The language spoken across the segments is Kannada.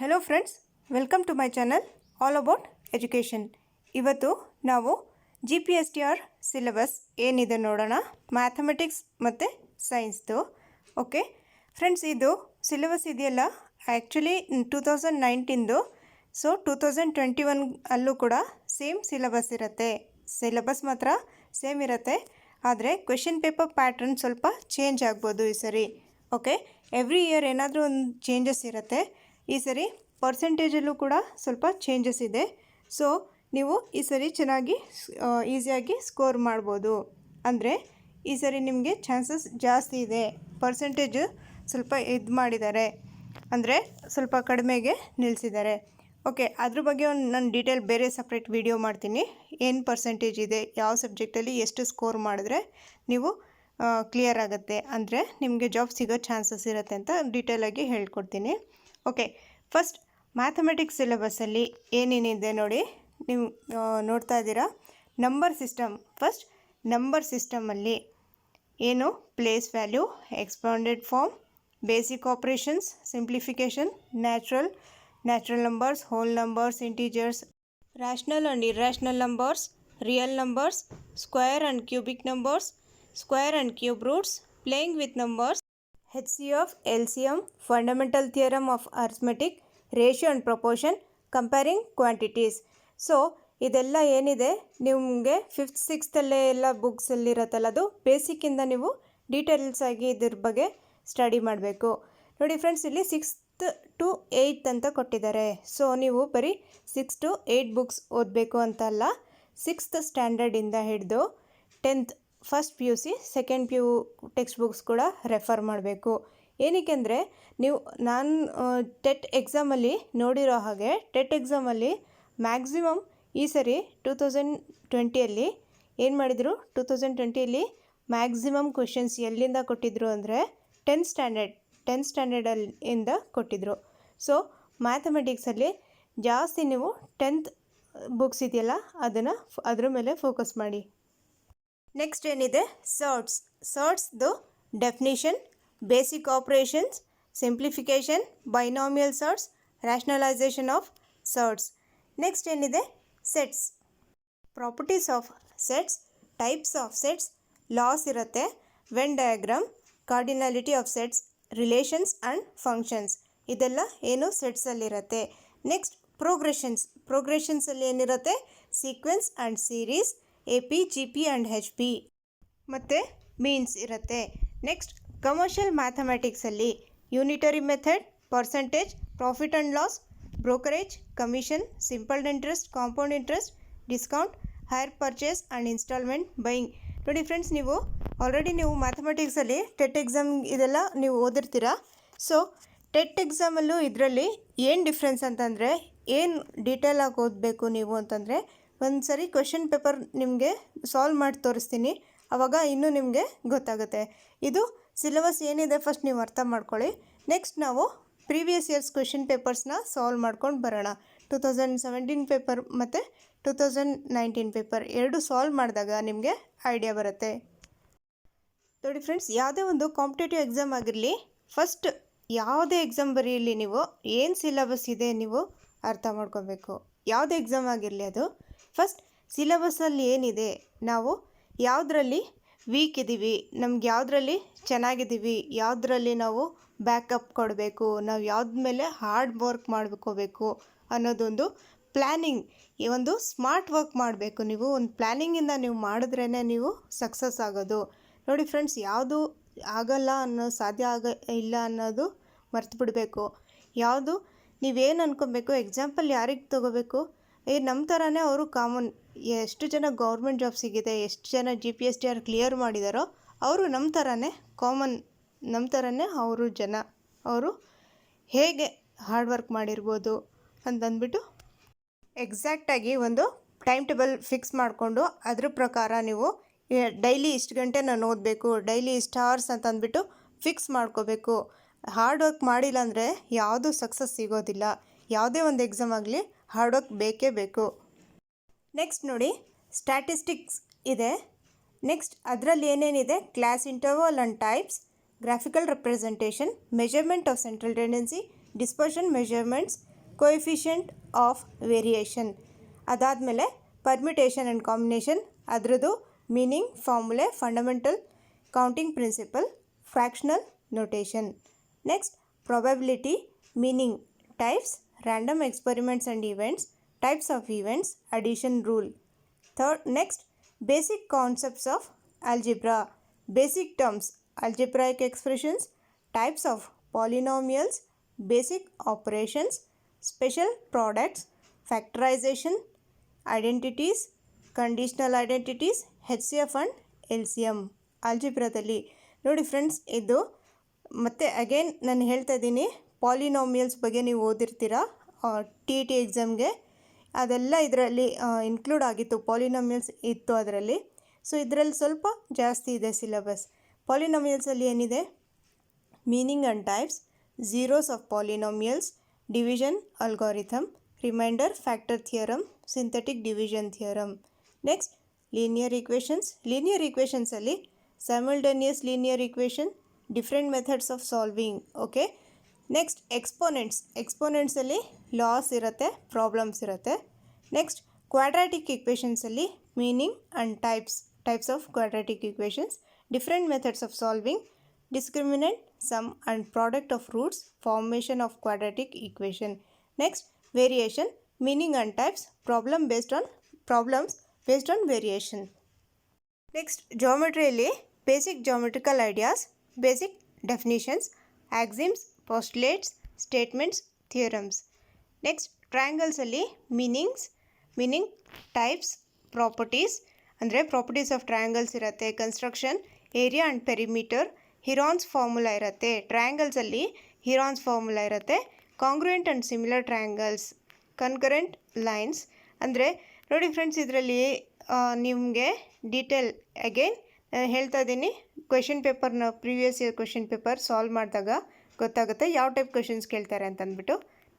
Hello friends, welcome to my channel all about education. ಇವತ್ತು ನಾವು GPSTR ಸಿಲೆಬಸ್ ಏನಿದೆ ನೋಡೋಣ. ಮ್ಯಾಥಮೆಟಿಕ್ಸ್ ಮತ್ತು ಸೈನ್ಸ್ದು. ಓಕೆ ಫ್ರೆಂಡ್ಸ್, ಇದು ಸಿಲೆಬಸ್ ಇದೆಯಲ್ಲ ಆ್ಯಕ್ಚುಲಿ 2019ದು. ಸೊ 2021 ಅಲ್ಲೂ ಕೂಡ ಸೇಮ್ ಸಿಲೆಬಸ್ ಇರುತ್ತೆ. ಸಿಲೆಬಸ್ ಮಾತ್ರ ಸೇಮ್ ಇರುತ್ತೆ, ಆದರೆ ಕ್ವೆಶ್ಚನ್ ಪೇಪರ್ ಪ್ಯಾಟ್ರನ್ ಸ್ವಲ್ಪ ಚೇಂಜ್ ಆಗ್ಬೋದು ಈ ಸರಿ. ಓಕೆ, ಎವ್ರಿ ಇಯರ್ ಏನಾದರೂ ಒಂದು ಚೇಂಜಸ್ ಇರುತ್ತೆ. ಈ ಸರಿ ಪರ್ಸೆಂಟೇಜಲ್ಲೂ ಕೂಡ ಸ್ವಲ್ಪ ಚೇಂಜಸ್ ಇದೆ. ಸೊ ನೀವು ಈ ಸರಿ ಚೆನ್ನಾಗಿ ಈಸಿಯಾಗಿ ಸ್ಕೋರ್ ಮಾಡ್ಬೋದು. ಅಂದರೆ ಈ ಸರಿ ನಿಮಗೆ ಚಾನ್ಸಸ್ ಜಾಸ್ತಿ ಇದೆ. ಪರ್ಸೆಂಟೇಜ್ ಸ್ವಲ್ಪ ಇದು ಮಾಡಿದ್ದಾರೆ, ಅಂದರೆ ಸ್ವಲ್ಪ ಕಡಿಮೆಗೆ ನಿಲ್ಲಿಸಿದ್ದಾರೆ. ಓಕೆ, ಅದ್ರ ಬಗ್ಗೆ ಒಂದು ನಾನು ಡೀಟೇಲ್ ಬೇರೆ ಸಪ್ರೇಟ್ ವಿಡಿಯೋ ಮಾಡ್ತೀನಿ. ಏನು ಪರ್ಸೆಂಟೇಜ್ ಇದೆ, ಯಾವ ಸಬ್ಜೆಕ್ಟಲ್ಲಿ ಎಷ್ಟು ಸ್ಕೋರ್ ಮಾಡಿದ್ರೆ ನೀವು ಕ್ಲಿಯರ್ ಆಗುತ್ತೆ, ಅಂದರೆ ನಿಮಗೆ ಜಾಬ್ ಸಿಗೋ ಚಾನ್ಸಸ್ ಇರುತ್ತೆ ಅಂತ ಡೀಟೇಲಾಗಿ ಹೇಳ್ಕೊಡ್ತೀನಿ. ಓಕೆ, ಫಸ್ಟ್ ಮ್ಯಾಥಮೆಟಿಕ್ಸ್ ಸಿಲೆಬಸ್ಸಲ್ಲಿ ಏನೇನಿದೆ ನೋಡಿ. ನೀವು ನೋಡ್ತಾ ಇದ್ದೀರಾ ನಂಬರ್ ಸಿಸ್ಟಮ್. ಫಸ್ಟ್ ನಂಬರ್ ಸಿಸ್ಟಮಲ್ಲಿ ಏನು place value, expanded form, basic operations, simplification, natural numbers, whole numbers, integers, rational and irrational numbers, real numbers, square and cubic numbers, square and cube roots, playing with numbers, HCF, LCM, fundamental theorem of arithmetic, ratio and proportion, comparing quantities. So ಇದೆಲ್ಲ ಏನಿದೆ ನಿಮಗೆ 5th 6th ಎಲ್ಲ ಬುಕ್ಸಲ್ಲಿರತ್ತಲ್ಲ, ಅದು ಬೇಸಿಕ್ಕಿಂದ ನೀವು ಡೀಟೇಲ್ಸ್ ಆಗಿ ಇದ್ರ ಬಗ್ಗೆ ಸ್ಟಡಿ ಮಾಡಬೇಕು. ನೋಡಿ ಫ್ರೆಂಡ್ಸ್, ಇಲ್ಲಿ 6th to 8th ಅಂತ ಕೊಟ್ಟಿದ್ದಾರೆ. ಸೊ ನೀವು ಬರೀ 6 to 8 ಬುಕ್ಸ್ ಓದಬೇಕು ಅಂತಲ್ಲ, 6th ಸ್ಟ್ಯಾಂಡರ್ಡಿಂದ ಹಿಡಿದು 10th first PUC, second PU text books ಕೂಡ ರೆಫರ್ ಮಾಡಬೇಕು. ಏನಕ್ಕೆ ಅಂದರೆ ನಾನು ಟೆಟ್ ಎಕ್ಸಾಮಲ್ಲಿ ನೋಡಿರೋ ಹಾಗೆ, ಟೆಟ್ ಎಕ್ಸಾಮಲ್ಲಿ ಮ್ಯಾಕ್ಸಿಮಮ್ ಈ ಸರಿ 2020ಯಲ್ಲಿ ಏನು ಮಾಡಿದರು, 2020ಯಲ್ಲಿ ಮ್ಯಾಕ್ಸಿಮಮ್ ಕ್ವೆಶನ್ಸ್ ಎಲ್ಲಿಂದ ಕೊಟ್ಟಿದ್ದರು ಅಂದರೆ 10th ಸ್ಟ್ಯಾಂಡರ್ಡಿಂದ ಕೊಟ್ಟಿದ್ದರು. ಸೊ ಮ್ಯಾಥಮೆಟಿಕ್ಸಲ್ಲಿ ಜಾಸ್ತಿ ನೀವು 10th ಬುಕ್ಸ್ ಇದೆಯಲ್ಲ ಅದ್ರ ಮೇಲೆ ಫೋಕಸ್ ಮಾಡಿ. ನೆಕ್ಸ್ಟ್ ಏನಿದೆ ಸರ್ಟ್ಸ್ದು definition, basic operations, simplification, binomial surds, rationalisation of surds. Next ಏನಿದೆ sets, properties of sets, types of sets, laws ಇರುತ್ತೆ, Venn diagram, cardinality of sets, relations and functions, ಇದೆಲ್ಲ ಏನು ಸೆಟ್ಸಲ್ಲಿರುತ್ತೆ. ನೆಕ್ಸ್ಟ್ ಪ್ರೋಗ್ರೆಷನ್ಸಲ್ಲಿ ಏನಿರುತ್ತೆ, sequence and series, AP, GP and HP, ಮತ್ತು ಮೀನ್ಸ್ ಇರುತ್ತೆ. ನೆಕ್ಸ್ಟ್ ಕಮರ್ಷಿಯಲ್ ಮ್ಯಾಥಮೆಟಿಕ್ಸಲ್ಲಿ unitary method, percentage, profit and loss, brokerage, commission, simple interest, compound interest, discount, hire purchase and instalment buying. ನೋಡಿ ಫ್ರೆಂಡ್ಸ್, ನೀವು ಆಲ್ರೆಡಿ ಮ್ಯಾಥಮೆಟಿಕ್ಸಲ್ಲಿ ಟೆಟ್ ಎಕ್ಸಾಮ್ ಇದೆಲ್ಲ ನೀವು ಓದಿರ್ತೀರ. ಸೊ ಟೆಟ್ ಎಕ್ಸಾಮಲ್ಲೂ ಇದರಲ್ಲಿ ಏನು ಡಿಫ್ರೆನ್ಸ್ ಅಂತಂದರೆ, ಏನು ಡೀಟೇಲಾಗಿ ಓದಬೇಕು ನೀವು ಅಂತಂದರೆ, ಒಂದು ಸರಿ ಕ್ವೆಶ್ಚನ್ ಪೇಪರ್ ನಿಮಗೆ ಸಾಲ್ವ್ ಮಾಡಿ ತೋರಿಸ್ತೀನಿ, ಆವಾಗ ಇನ್ನೂ ನಿಮಗೆ ಗೊತ್ತಾಗುತ್ತೆ. ಇದು ಸಿಲೆಬಸ್ ಏನಿದೆ ಫಸ್ಟ್ ನೀವು ಅರ್ಥ ಮಾಡ್ಕೊಳ್ಳಿ. ನೆಕ್ಸ್ಟ್ ನಾವು ಪ್ರೀವಿಯಸ್ ಇಯರ್ಸ್ ಕ್ವೆಶ್ಚನ್ ಪೇಪರ್ಸ್ನ ಸಾಲ್ವ್ ಮಾಡ್ಕೊಂಡು ಬರೋಣ. 2017 ಪೇಪರ್ ಮತ್ತು 2019 ಪೇಪರ್ ಎರಡು ಸಾಲ್ವ್ ಮಾಡಿದಾಗ ನಿಮಗೆ ಐಡಿಯಾ ಬರುತ್ತೆ. ನೋಡಿ ಫ್ರೆಂಡ್ಸ್, ಯಾವುದೇ ಒಂದು ಕಾಂಪಿಟೇಟಿವ್ ಎಕ್ಸಾಮ್ ಆಗಿರಲಿ, ಫಸ್ಟ್ ಯಾವುದೇ ಎಕ್ಸಾಮ್ ಬರೆಯಲಿ, ನೀವು ಏನು ಸಿಲೆಬಸ್ ಇದೆ ನೀವು ಅರ್ಥ ಮಾಡ್ಕೋಬೇಕು. ಯಾವುದೇ ಎಕ್ಸಾಮ್ ಆಗಿರಲಿ, ಅದು ಫಸ್ಟ್ ಸಿಲೆಬಸ್ಸಲ್ಲಿ ಏನಿದೆ, ನಾವು ಯಾವುದರಲ್ಲಿ ವೀಕ್ ಇದ್ದೀವಿ, ನಮ್ಗೆ ಯಾವುದರಲ್ಲಿ ಚೆನ್ನಾಗಿದ್ದೀವಿ, ಯಾವುದರಲ್ಲಿ ನಾವು ಬ್ಯಾಕಪ್ ಕೊಡಬೇಕು, ನಾವು ಯಾವ್ದ ಮೇಲೆ ಹಾರ್ಡ್ ವರ್ಕ್ ಮಾಡ್ಕೋಬೇಕು ಅನ್ನೋದೊಂದು ಪ್ಲ್ಯಾನಿಂಗ್, ಒಂದು ಸ್ಮಾರ್ಟ್ ವರ್ಕ್ ಮಾಡಬೇಕು. ನೀವು ಒಂದು ಪ್ಲ್ಯಾನಿಂಗಿಂದ ನೀವು ಮಾಡಿದ್ರೇ ನೀವು ಸಕ್ಸಸ್ ಆಗೋದು. ನೋಡಿ ಫ್ರೆಂಡ್ಸ್, ಯಾವುದು ಆಗಲ್ಲ ಸಾಧ್ಯ ಇಲ್ಲ ಅನ್ನೋದು ಮರ್ತು ಬಿಡಬೇಕು. ಯಾವುದು ನೀವೇನು ಅಂದ್ಕೊಬೇಕು, ಎಕ್ಸಾಂಪಲ್ ಯಾರಿಗೆ ತೊಗೋಬೇಕು, ನಮ್ಮ ಥರನೇ ಅವರು ಕಾಮನ್, ಎಷ್ಟು ಜನ ಗೌರ್ಮೆಂಟ್ ಜಾಬ್ ಸಿಗಿದೆ, ಎಷ್ಟು ಜನ GPSTR ಕ್ಲಿಯರ್ ಮಾಡಿದಾರೋ ಅವರು ನಮ್ಮ ಥರನೇ ಕಾಮನ್, ನಮ್ಮ ಥರನೇ ಅವರು ಹೇಗೆ ಹಾರ್ಡ್ ವರ್ಕ್ ಮಾಡಿರ್ಬೋದು ಅಂತಂದ್ಬಿಟ್ಟು ಎಕ್ಸಾಕ್ಟಾಗಿ ಒಂದು ಟೈಮ್ ಟೇಬಲ್ ಫಿಕ್ಸ್ ಮಾಡಿಕೊಂಡು ಅದ್ರ ಪ್ರಕಾರ ನೀವು ಡೈಲಿ ಇಷ್ಟು ಗಂಟೆ ನಾನು ಓದಬೇಕು, ಡೈಲಿ ಇಷ್ಟು ಅವರ್ಸ್ ಅಂತಂದ್ಬಿಟ್ಟು ಫಿಕ್ಸ್ ಮಾಡ್ಕೋಬೇಕು. ಹಾರ್ಡ್ ವರ್ಕ್ ಮಾಡಿಲ್ಲ ಅಂದರೆ ಯಾವುದೂ ಸಕ್ಸಸ್ ಸಿಗೋದಿಲ್ಲ. ಯಾವುದೇ ಒಂದು ಎಕ್ಸಾಮ್ ಆಗಲಿ ಹಾರ್ಡ್ ವರ್ಕ್ ಬೇಕೇ ಬೇಕು. ನೆಕ್ಸ್ಟ್ ನೋಡಿ ಸ್ಟ್ಯಾಟಿಸ್ಟಿಕ್ಸ್ ಇದೆ. ನೆಕ್ಸ್ಟ್ ಅದರಲ್ಲಿ ಏನೇನಿದೆ, class interval and types, graphical representation, measurement of central tendency, dispersion measurements, coefficient of variation. ಅದಾದಮೇಲೆ ಪರ್ಮಿಟೇಷನ್ ಆ್ಯಂಡ್ ಕಾಂಬಿನೇಷನ್, ಅದರದ್ದು meaning, formulae, fundamental counting principle, fractional notation. Next probability, meaning, types, random experiments and events, types of events, addition rule. Third, next, basic concepts of algebra, basic terms, algebraic expressions, types of polynomials, basic operations, special products, factorization, identities, conditional identities, HCF and LCM. ಆಲ್ಜಿಬ್ರಾದಲ್ಲಿ ನೋಡಿ ಫ್ರೆಂಡ್ಸ್, ಇದು ಮತ್ತು ಅಗೇನ್ ನಾನು ಹೇಳ್ತಾ ಇದ್ದೀನಿ, ಪಾಲಿನಾಮಿಯಲ್ಸ್ ಬಗ್ಗೆ ನೀವು ಓದಿರ್ತೀರಾ TET ಎಕ್ಸಾಮ್ಗೆ, ಅದೆಲ್ಲ ಇದರಲ್ಲಿ ಇನ್ಕ್ಲೂಡ್ ಆಗಿತ್ತು, ಪಾಲಿನಾಮಿಯಲ್ಸ್ ಇತ್ತು ಅದರಲ್ಲಿ. ಸೊ ಇದರಲ್ಲಿ ಸ್ವಲ್ಪ ಜಾಸ್ತಿ ಇದೆ ಸಿಲೆಬಸ್. ಪಾಲಿನಾಮಿಯಲ್ಸಲ್ಲಿ ಏನಿದೆ, meaning and types, zeros of polynomials, division algorithm, remainder factor theorem, synthetic division theorem. Next linear equations. Linear ಈಕ್ವೇಷನ್ಸಲ್ಲಿ simultaneous linear equation, different methods of solving. Okay, next exponents. ಎಕ್ಸ್ಪೋನೆಂಟ್ಸಲ್ಲಿ ಲಾಸ್ ಇರುತ್ತೆ, ಪ್ರಾಬ್ಲಮ್ಸ್ ಇರುತ್ತೆ. ನೆಕ್ಸ್ಟ್ ಕ್ವಾಡ್ರಾಟಿಕ್ ಈಕ್ವೇಷನ್ಸಲ್ಲಿ meaning and types of quadratic equations, different methods of solving, discriminant, sum and product of roots, formation of quadratic equation. Next variation, meaning and types, problems based on variation. Next ಜಾಮೆಟ್ರಿಯಲ್ಲಿ basic geometrical ideas, basic definitions, axioms, postulates, statements, theorems. Next ಟ್ರಯಾಂಗಲ್ಸಲ್ಲಿ ಮೀನಿಂಗ್, ಟೈಪ್ಸ್, ಪ್ರಾಪರ್ಟೀಸ್, ಅಂದರೆ ಪ್ರಾಪರ್ಟೀಸ್ ಆಫ್ ಟ್ರಯಾಂಗಲ್ಸ್ ಇರುತ್ತೆ, construction, area and perimeter, Heron's formula ಇರುತ್ತೆ. ಟ್ರಯಾಂಗಲ್ಸಲ್ಲಿ ಹಿರಾನ್ಸ್ ಫಾರ್ಮುಲಾ ಇರುತ್ತೆ. Congruent and similar triangles, concurrent lines. ಅಂದರೆ ನೋಡಿ ಫ್ರೆಂಡ್ಸ್, ಇದರಲ್ಲಿ ನಿಮಗೆ ಡೀಟೇಲ್ ಅಗೇನ್ ಹೇಳ್ತಾ ಇದ್ದೀನಿ, ಕ್ವೆಶನ್ ಪೇಪರ್ನ previous year question paper solve ಮಾಡಿದಾಗ ಗೊತ್ತಾಗುತ್ತೆ ಯಾವ ಟೈಪ್ ಕ್ವೆಶನ್ಸ್ ಕೇಳ್ತಾರೆ ಅಂತಂದ್ಬಿಟ್ಟು.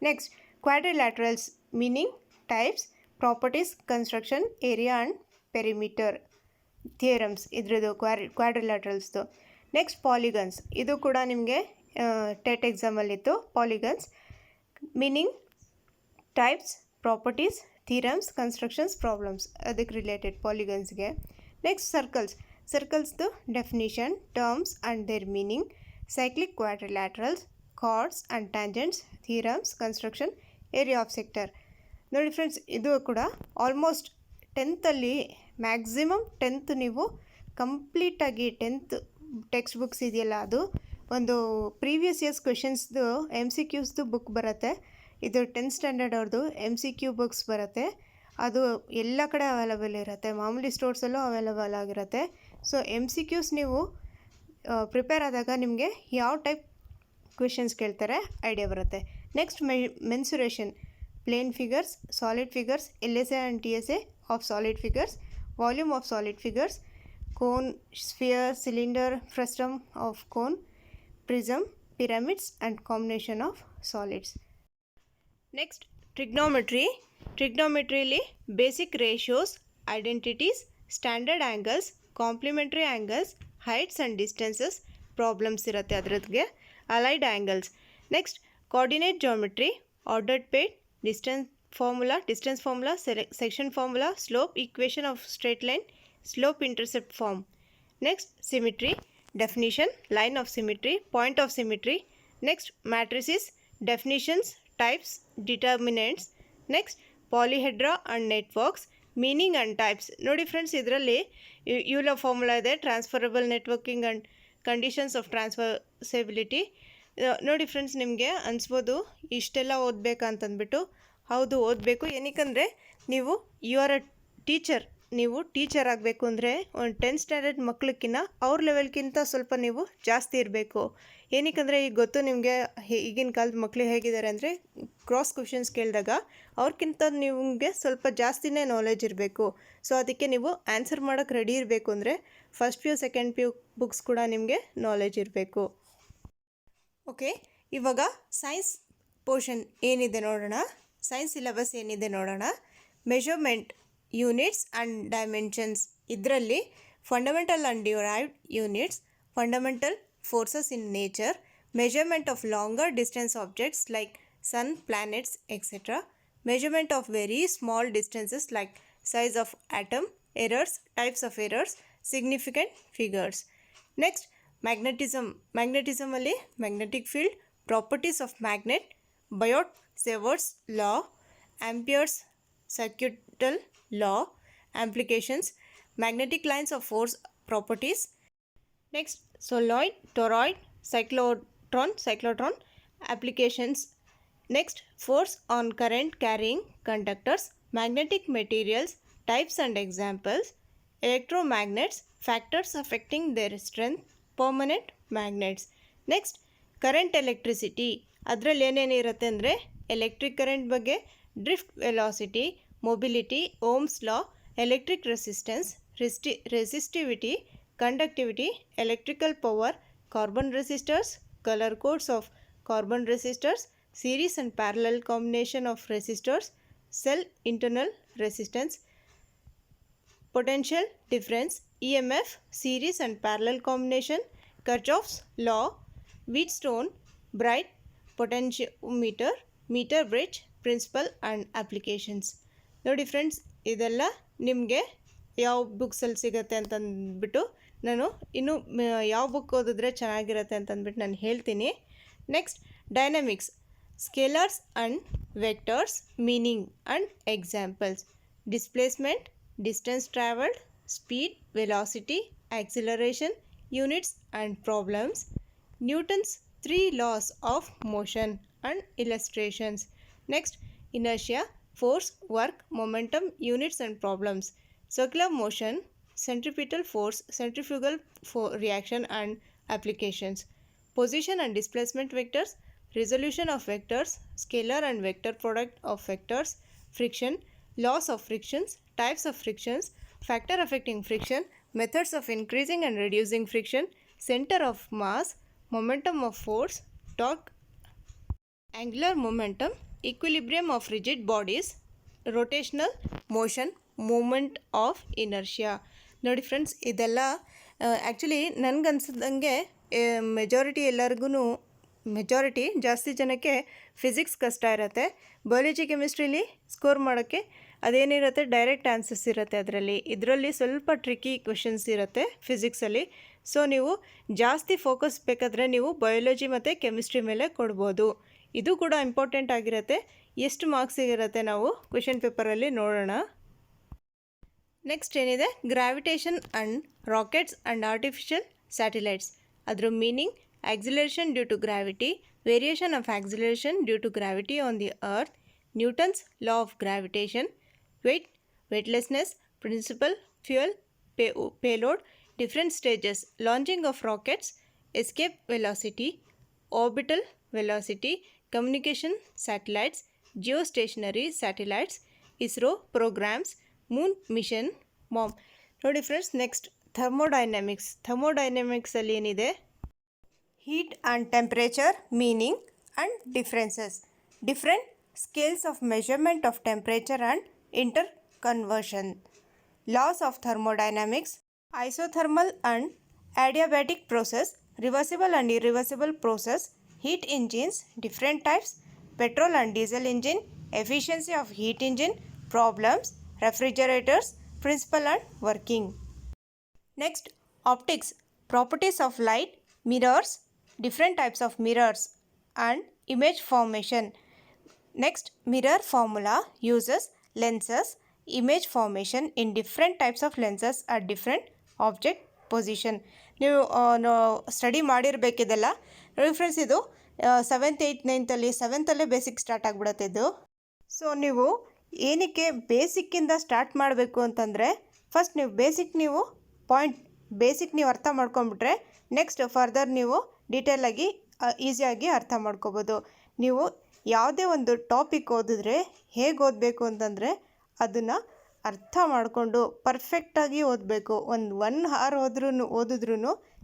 Next quadrilaterals, meaning, types, properties, construction, area and perimeter, theorems ಇದ್ರದ್ದು ಕ್ವಾಡ್ರಿಲ್ಯಾಟ್ರಲ್ಸ್ದು. ನೆಕ್ಸ್ಟ್ ಪಾಲಿಗನ್ಸ್, ಇದು ಕೂಡ ನಿಮಗೆ ಟೆಟ್ ಎಕ್ಸಾಮಲ್ಲಿತ್ತು. Polygons, meaning, types, properties, theorems, constructions, problems, ಅದಕ್ಕೆ ರಿಲೇಟೆಡ್ ಪಾಲಿಗನ್ಸ್ಗೆ. ನೆಕ್ಸ್ಟ್ ಸರ್ಕಲ್ಸ್ದು definition, terms and their meaning, cyclic quadrilaterals, chords and tangents, theorems, construction, area of sector. ನೋಡಿ ಫ್ರೆಂಡ್ಸ್, ಇದು ಕೂಡ ಆಲ್ಮೋಸ್ಟ್ 10th ಮ್ಯಾಕ್ಸಿಮಮ್ 10th ನೀವು ಕಂಪ್ಲೀಟಾಗಿ 10th ಟೆಕ್ಸ್ಟ್ ಬುಕ್ಸ್ ಇದೆಯಲ್ಲ, ಅದು ಒಂದು ಪ್ರೀವಿಯಸ್ ಇಯರ್ಸ್ ಕ್ವೆಶನ್ಸ್ದು MCQಸ್ದು ಬುಕ್ ಬರುತ್ತೆ. ಇದು 10th ಸ್ಟ್ಯಾಂಡರ್ಡ್ ಅವ್ರದ್ದು MCQ ಬುಕ್ಸ್ ಬರುತ್ತೆ. ಅದು ಎಲ್ಲ ಕಡೆ ಅವೈಲಬಲ್ ಇರುತ್ತೆ, ಮಾಮೂಲಿ ಸ್ಟೋರ್ಸಲ್ಲೂ ಅವೈಲಬಲ್ ಆಗಿರುತ್ತೆ. ಸೊ MCQs ನೀವು ಪ್ರಿಪೇರ್ ಆದಾಗ ನಿಮಗೆ ಯಾವ ಟೈಪ್ ಕ್ವೆಶನ್ಸ್ ಕೇಳ್ತಾರೆ ಐಡಿಯಾ ಬರುತ್ತೆ. Next mensuration, plane figures, solid figures, LSA and TSA of solid figures, volume of solid figures, cone, sphere, cylinder, frustum of cone, prism, pyramids and combination of solids. Next ಟ್ರಿಗ್ನೋಮೆಟ್ರಿಲಿ basic ratios, identities, standard angles, complementary angles, heights and distances, problems ಇರುತ್ತೆ ಅದರದ್ಗೆ, allied angles. Next coordinate geometry, ordered pair, distance formula, section formula, slope equation of straight line, slope intercept form. Next symmetry, definition, line of symmetry, point of symmetry. Next matrices, definitions, types, determinants. Next polyhedra and networks, meaning and types. ನೋಡಿ ಫ್ರೆಂಡ್ಸ್, ಇದರಲ್ಲಿ ಯೂಲರ್ ಫಾರ್ಮುಲಾ ಇದೆ, transferable networking and conditions of traversability. ನೋಡಿ ಫ್ರೆಂಡ್ಸ್, ನಿಮಗೆ ಅನಿಸ್ಬೋದು ಇಷ್ಟೆಲ್ಲ ಓದಬೇಕಂತಂದ್ಬಿಟ್ಟು. ಹೌದು, ಓದಬೇಕು. ಏನಕ್ಕಂದರೆ ನೀವು ಯು ಆರ್ ಅ ಟೀಚರ್, ನೀವು ಟೀಚರ್ ಆಗಬೇಕು ಅಂದರೆ ಒಂದು 10th ಸ್ಟ್ಯಾಂಡರ್ಡ್ ಮಕ್ಕಳಕ್ಕಿಂತ ಅವ್ರ ಲೆವೆಲ್ಗಿಂತ ಸ್ವಲ್ಪ ನೀವು ಜಾಸ್ತಿ ಇರಬೇಕು. ಏನಕ್ಕಂದರೆ ಈಗ ಗೊತ್ತು ನಿಮಗೆ, ಈಗಿನ ಕಾಲದ ಮಕ್ಕಳು ಹೇಗಿದ್ದಾರೆ ಅಂದರೆ ಕ್ರಾಸ್ ಕ್ವೆಶನ್ಸ್ ಕೇಳಿದಾಗ ಅವ್ರಿಗಿಂತ ನಿಮಗೆ ಸ್ವಲ್ಪ ಜಾಸ್ತಿನೇ ನಾಲೆಜ್ ಇರಬೇಕು. ಸೊ ಅದಕ್ಕೆ ನೀವು ಆನ್ಸರ್ ಮಾಡೋಕ್ಕೆ ರೆಡಿ ಇರಬೇಕು ಅಂದರೆ first PU second PU books ಕೂಡ ನಿಮಗೆ ನಾಲೆಜ್ ಇರಬೇಕು. ಓಕೆ, ಇವಾಗ ಸೈನ್ಸ್ ಪೋರ್ಷನ್ ಏನಿದೆ ನೋಡೋಣ. ಸೈನ್ಸ್ ಸಿಲೆಬಸ್ ಏನಿದೆ ನೋಡೋಣ. Measurement, units and dimensions. ಇದರಲ್ಲಿ fundamental and derived units, fundamental forces in nature, measurement of longer distance objects like sun, planets, etc. Measurement of very small distances like size of atom, errors, types of errors, significant figures. Next, magnetism ಅಲ್ಲಿ magnetic field, properties of magnet, Biot-Savart's law, Ampere's circuital law, applications, magnetic lines of force properties. Next, solenoid, toroid, cyclotron applications. Next, force on current carrying conductors, magnetic materials, types and examples, electromagnets, factors affecting their strength, permanent magnets. Next, current electricity, ಅದರಲ್ಲಿ ಏನೇನಿರುತ್ತೆ ಅಂದರೆ ಎಲೆಕ್ಟ್ರಿಕ್ ಕರೆಂಟ್ ಬಗ್ಗೆ, drift velocity, mobility, Ohm's law, electric resistance, resistivity, conductivity, electrical power, carbon resistors, color codes of carbon resistors, series and parallel combination of resistors, cell internal resistance, potential difference, EMF, series and parallel combination, Kirchhoff's law, Wheatstone, Bright, potentiometer, meter bridge, principle and applications. ನೋಡಿ ಫ್ರೆಂಡ್ಸ್, ಇದೆಲ್ಲ ನಿಮಗೆ ಯಾವ ಬುಕ್ಸಲ್ಲಿ ಸಿಗುತ್ತೆ ಅಂತಂದ್ಬಿಟ್ಟು ನಾನು ಇನ್ನೂ ಯಾವ ಬುಕ್ ಓದಿದ್ರೆ ಚೆನ್ನಾಗಿರುತ್ತೆ ಅಂತಂದ್ಬಿಟ್ಟು ನಾನು ಹೇಳ್ತೀನಿ. Next, dynamics, scalars and vectors, meaning and examples, displacement, distance travelled, speed, velocity, acceleration, units and problems, Newton's 3 laws of motion and illustrations. Next, inertia, force, work, momentum, units and problems, circular motion, centripetal force, centrifugal reaction and applications, position and displacement vectors, resolution of vectors, scalar and vector product of vectors, friction, laws of frictions, types of frictions, factor affecting friction, methods of increasing and reducing friction, center of mass, momentum of force, torque, angular momentum, equilibrium of rigid bodies, rotational motion, moment of inertia. ನೋಡಿ ಫ್ರೆಂಡ್ಸ್, ಇದೆಲ್ಲ ಆ್ಯಕ್ಚುಲಿ ನನಗನ್ಸಿದಂಗೆ ಮೆಜಾರಿಟಿ ಜಾಸ್ತಿ ಜನಕ್ಕೆ ಫಿಸಿಕ್ಸ್ ಕಷ್ಟ ಇರುತ್ತೆ. ಬಯಾಲಜಿ ಕೆಮಿಸ್ಟ್ರಿಲಿ ಸ್ಕೋರ್ ಮಾಡೋಕ್ಕೆ ಅದೇನಿರುತ್ತೆ, ಡೈರೆಕ್ಟ್ ಆನ್ಸರ್ಸ್ ಇರುತ್ತೆ. ಇದರಲ್ಲಿ ಸ್ವಲ್ಪ ಟ್ರಿಕಿ ಕ್ವೆಶನ್ಸ್ ಇರುತ್ತೆ ಫಿಸಿಕ್ಸಲ್ಲಿ. ಸೊ ನೀವು ಜಾಸ್ತಿ ಫೋಕಸ್ ಬೇಕಾದರೆ ನೀವು ಬಯಾಲಜಿ ಮತ್ತು ಕೆಮಿಸ್ಟ್ರಿ ಮೇಲೆ ಕೊಡ್ಬೋದು. ಇದು ಕೂಡ ಇಂಪಾರ್ಟೆಂಟ್ ಆಗಿರುತ್ತೆ. ಎಷ್ಟು ಮಾರ್ಕ್ಸಿಗಿರುತ್ತೆ ನಾವು ಕ್ವೆಶನ್ ಪೇಪರಲ್ಲಿ ನೋಡೋಣ. ನೆಕ್ಸ್ಟ್ ಏನಿದೆ, gravitation and rockets and artificial satellites. ಅದರ meaning, acceleration due to gravity, variation of acceleration due to gravity on the earth, Newton's law of gravitation, weightlessness, principle, fuel, payload, different stages, launching of rockets, escape velocity, orbital velocity, communication satellites, geostationary satellites, ISRO programs, moon mission, MOM. ನೋಡಿ ಫ್ರೆಂಡ್ಸ್, ನೆಕ್ಸ್ಟ್ ಥರ್ಮೋಡೈನಮಿಕ್ಸಲ್ಲಿ ಏನಿದೆ, heat and temperature, meaning and differences, different scales of measurement of temperature and interconversion, laws of thermodynamics, isothermal and adiabatic process, reversible and irreversible process, heat engines, different types, petrol and diesel engine, efficiency of heat engine, problems, refrigerators, principle and working. Next, optics, properties of light, mirrors, different types of mirrors and image formation. Next, mirror formula uses lenses, image formation in different types of lenses at different object position. ನೀವು ಸ್ಟಡಿ ಮಾಡಿರಬೇಕಿದೆಲ್ಲ ನೋಡಿ ಫ್ರೆಂಡ್ಸ್. ಇದು 7th 8th 9th 7th basic start ಆಗಿಬಿಡುತ್ತೆ ಇದು. ಸೊ ನೀವು ಏನಕ್ಕೆ ಬೇಸಿಕ್ಕಿಂದ ಸ್ಟಾರ್ಟ್ ಮಾಡಬೇಕು ಅಂತಂದರೆ, ಫಸ್ಟ್ ನೀವು ಬೇಸಿಕ್ ನೀವು ಅರ್ಥ ಮಾಡ್ಕೊಂಬಿಟ್ರೆ ನೆಕ್ಸ್ಟ್ ಫರ್ದರ್ ನೀವು ಡೀಟೇಲಾಗಿ ಈಸಿಯಾಗಿ ಅರ್ಥ ಮಾಡ್ಕೋಬೋದು. ನೀವು ಯಾವುದೇ ಒಂದು ಟಾಪಿಕ್ ಓದಿದ್ರೆ ಹೇಗೆ ಓದಬೇಕು ಅಂತಂದರೆ, ಅದನ್ನು ಅರ್ಥ ಮಾಡಿಕೊಂಡು ಪರ್ಫೆಕ್ಟಾಗಿ ಓದಬೇಕು. ಒಂದು 1 hour ಓದಿದ್ರೂ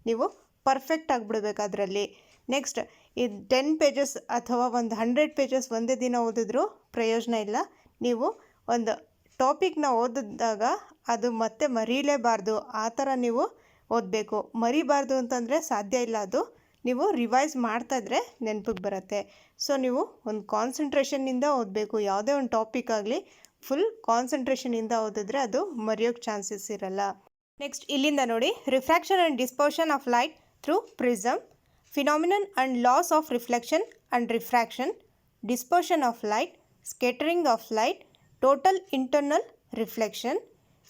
ನೀವು ಪರ್ಫೆಕ್ಟ್ ಆಗಿಬಿಡ್ಬೇಕು ಅದರಲ್ಲಿ. ನೆಕ್ಸ್ಟ್, ಇದು 10 pages ಅಥವಾ ಒಂದು 100 pages ಒಂದೇ ದಿನ ಓದಿದ್ರೂ ಪ್ರಯೋಜನ ಇಲ್ಲ. ನೀವು ಒಂದು ಟಾಪಿಕ್ನ ಓದಿದಾಗ ಅದು ಮತ್ತೆ ಮರೀಲೇಬಾರ್ದು, ಆ ಥರ ನೀವು ಓದಬೇಕು. ಮರಿಬಾರ್ದು ಅಂತಂದರೆ ಸಾಧ್ಯ ಇಲ್ಲ ಅದು. ನೀವು ರಿವೈಸ್ ಮಾಡ್ತಾ ಇದ್ದರೆ ನೆನಪಿಗೆ ಬರುತ್ತೆ. ಸೊ ನೀವು ಒಂದು ಕಾನ್ಸಂಟ್ರೇಷನ್ನಿಂದ ಓದಬೇಕು. ಯಾವುದೇ ಒಂದು ಟಾಪಿಕ್ ಆಗಲಿ ಫುಲ್ ಕಾನ್ಸಂಟ್ರೇಷನಿಂದ ಓದಿದ್ರೆ ಅದು ಮರೆಯೋಕ್ಕೆ ಚಾನ್ಸಸ್ ಇರಲ್ಲ. ನೆಕ್ಸ್ಟ್ ಇಲ್ಲಿಂದ ನೋಡಿ, refraction and dispersion of light through prism, phenomenon and loss of reflection and refraction, dispersion of light, scattering of light, total internal reflection,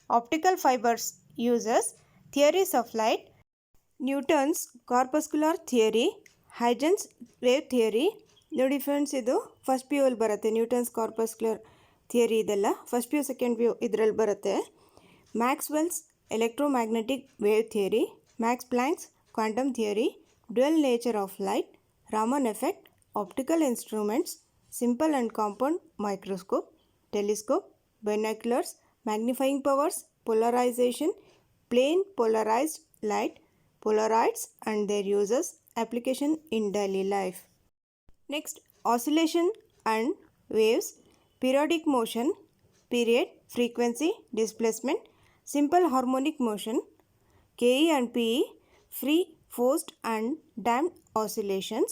optical fibers uses, theories of light, Newton's corpuscular theory, Huygens wave theory. ನೋಡಿ ಫ್ರೆಂಡ್ಸ್, ಇದು ಫಸ್ಟ್ ಪಿ ಯು ಅಲ್ಲಿ ಬರುತ್ತೆ. ನ್ಯೂಟನ್ಸ್ ಕಾರ್ಪಸ್ಕ್ಯುಲರ್ ಥಿಯರಿ ಇದೆಲ್ಲ first P U second P U ಇದರಲ್ಲಿ ಬರುತ್ತೆ. Maxwell's electromagnetic wave theory, Max Planck's quantum theory, dual nature of light, Raman effect, optical instruments, simple and compound microscope, telescope, binoculars, magnifying powers, polarization, plane polarized light, polarides and their uses, application in daily life. Next, oscillation and waves, periodic motion, period, frequency, displacement, simple harmonic motion, KE and PE, free, forced and damped oscillations,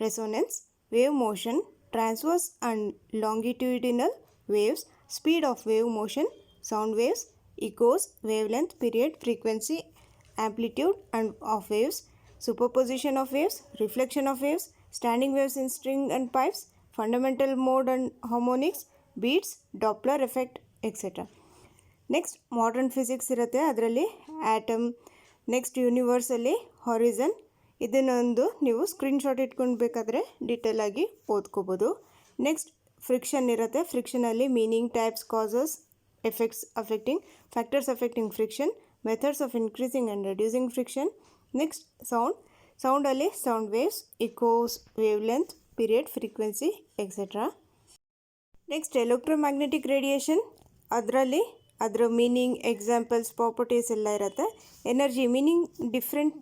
resonance, wave motion, transverse and longitudinal waves, speed of wave motion, sound waves, echoes, wavelength, period, frequency, amplitude and of waves, superposition of waves, reflection of waves, standing waves in string and pipes, fundamental mode and harmonics, beats, Doppler effect, etc. Next, modern physics ಇರುತ್ತೆ. ಅದರಲ್ಲಿ ಆಟಮ್, ನೆಕ್ಸ್ಟ್ ಯೂನಿವರ್ಸಲ್ಲಿ ಹಾರಿಸನ್. ಇದನ್ನೊಂದು ನೀವು ಸ್ಕ್ರೀನ್ಶಾಟ್ ಇಟ್ಕೊಂಡು ಬೇಕಾದರೆ ಡೀಟೇಲಾಗಿ ಓದ್ಕೋಬೋದು. ನೆಕ್ಸ್ಟ್ ಫ್ರಿಕ್ಷನ್ ಇರುತ್ತೆ. ಫ್ರಿಕ್ಷನಲ್ಲಿ meaning, types, causes, effects affecting, factors affecting friction, methods of increasing and reducing friction. Next ಸೌಂಡಲ್ಲಿ sound waves, echoes, wavelength, period, frequency, etcetera. Next electromagnetic radiation, ಅದರಲ್ಲಿ ಅದರ ಮೀನಿಂಗ್, ಎಕ್ಸಾಂಪಲ್ಸ್, ಪ್ರಾಪರ್ಟೀಸ್ ಎಲ್ಲ ಇರುತ್ತೆ. Energy meaning, different